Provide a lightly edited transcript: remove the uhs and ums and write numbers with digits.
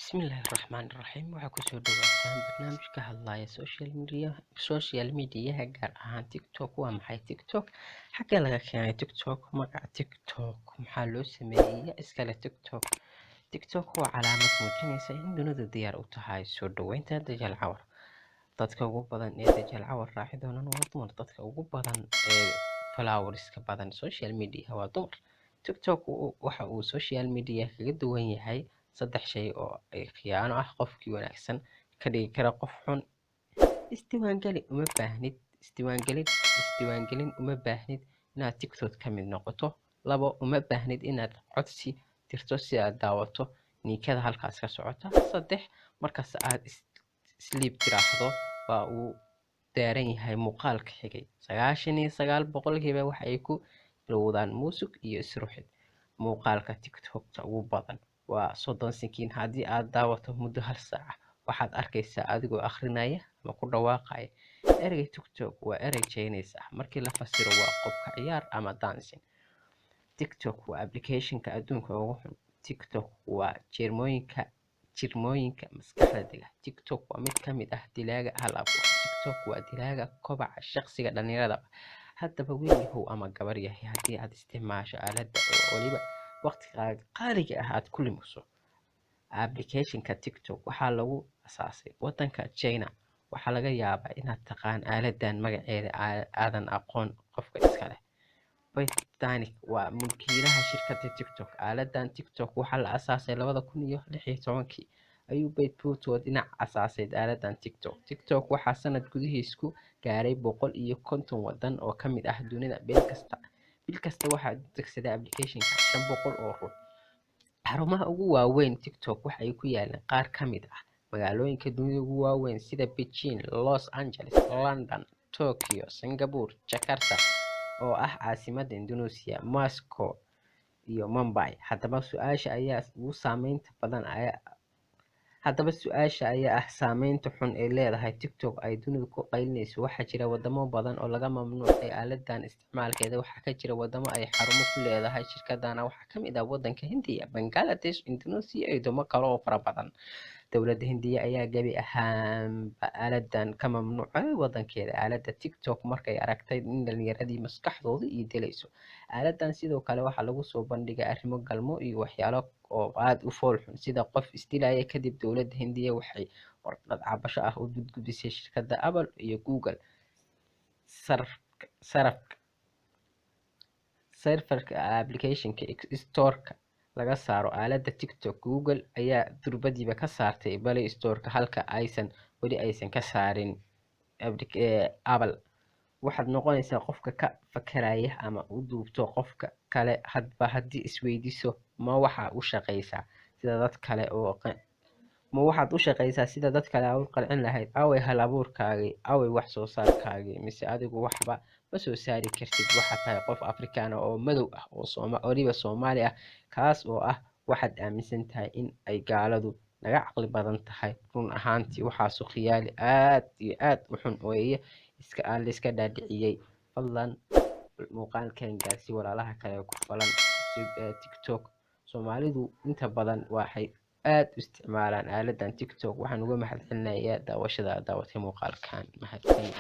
Bismillaahi Raxmaani Raxiim. Waxaa kusoo dhawaataan barnaamij ka hadlaya social media gaar ahaan TikTok. Waa maxay TikTok? Xagee laga keenay TikTok? Magaca TikTok maxaa loo sameeyay iskale TikTok? TikTok waa calaamad muujinaysa in dunidu diyaar u tahay soo dhaweynta Dajjal Cawar. Dadka ugu badan ee Dajjal Cawar raaci doonaan waa dumar. Dadka ugu badan ee followerska badan social media waa dumar. TikTok waxa uu social media kaga duwan yahay saddex shay oo ay khiyaano ah qofkii wanaagsan ka dhigi kara qof xun. Isdiiwaangelin uma baahnid inaad TikTok ka mid noqoto. 2 uma baahnid inaad codsi dirto si aad daawato ninkada halkaas ka socota. 3 markaas aad sleep tiraahdo waa uu daaran yahay muuqaalka xigay. 99% waxa ay ku bilowdaan muusig iyo isruxid. Muuqaalka TikTok-ta ugu badan waa 30 sekiin. Haddii aad daawato muddo 1 saac waxaad arkaysaa adigoo akhrinaya ama ku dhawaaqaya. Ereyga TikTok waa erey Chinese ah, markii la fasiro waa qobka ciyaar ama dancing. TikTok waa application-ka adduunka ugu xun. TikTok waa jirmooyinka maskaxda dega. TikTok waa mid ka mid ah dilaaga hal-abuur. TikTok waa dilaaga kobaca shaqsiga dhalinyarada. Haddaba wiil yahow ama gabar yahay, haddii aad isticmaasho aaladda oo waliba waqtigaaga qaaliga ah aad ku lumiso. Application-ka TikTok waxaa lagu asaasay waddanka China. Waxaa laga yaabaa inaad taqaan aaladdan magaceeda aadan aqoon qofka iska leh. Paytanic waa mulkiilaha shirkadda TikTok. Aaladdan TikTok waxaa la asaasay 2016 ayuu Paytonic dhinac asaasay aaladdan TikTok. TikTok waxaa sanad gudihiis ku gaaray 150 waddan oo ka mid ah dunida. Bil kasta waxaa adeegsada application-ka 500 oo ruux. Xarumaha ugu waaweyn TikTok waxay ku yaalaan qaar ka mid ah magaalooyinka dunida ugu waaweyn sida Beijing, Los Angeles, London, Tokyo, Singapore, Jakarta oo ah caasimadda Indonesia, Moscow iyo Mumbai. Haddaba su'aasha ayaa ah saameynta xun ee leedahay TikTok ay dunidu ku qaylinayso. Waxaa jira wadamo badan oo laga mamnuucay aaladdan isticmaalkeeda. Waxaa ka jira wadamo ay xarumo ku leedahay shirkaddan. Waxaa ka mid ah waddanka Hindiya, Bangladesh, Indonesia iyo wadamo kale oo fara badan. Dowladda Hindiya ayaa gabi ahaanba aaladdan ka mamnuucay waddankeeda. Aaladda TikTok markay aragtay in dhalinyaradii maskaxdoodu ii dilayso. Aaladdan sidoo kale waxaa lagu soo bandhigay arrimo galmo iyo waxyaalo oo aad u fool xun sida qof isdilaya. Kadib dowladda Hindiya waxay warqad cabasho ah u gudbisay shirkadda Apple iyo Google. Serverka application-ka Store-ka laga saaro aaladda TikTok. Google ayaa durbadiiba ka saartay Play Store-ka halka weli aysan ka saarin Apple. Waxaad noqonaysaa qofka ka fakaraya ama u duubto qofka kale. Hadba haddii isweydiiso ma waxaad u shaqaysaa sida dad kale u qancin lahayd? Away hal abuurkaagii? Away wax soo saarkaagii? Mise adigu waxba ma soo saari kartid? Waxaad tahay qof Afrikaan oo madow ah oo waliba Soomaali ah. Kaas oo ah waxaad aaminsan tahay in ay gaaladu naga caqli badan tahay. Run ahaantii waxaasu khiyaali aad iyo aad u xun weeye la iska dhaadhiciyay. Fadlan muuqaalkan gaarsi walaalaha kale ku falan TikTok. Soomaalidu inta badan waxay aad u isticmaalaan aaladdan TikTok. Waxaan uga mahadcelinayaa daawashada daawatay muuqaalkan. Mahadsanid.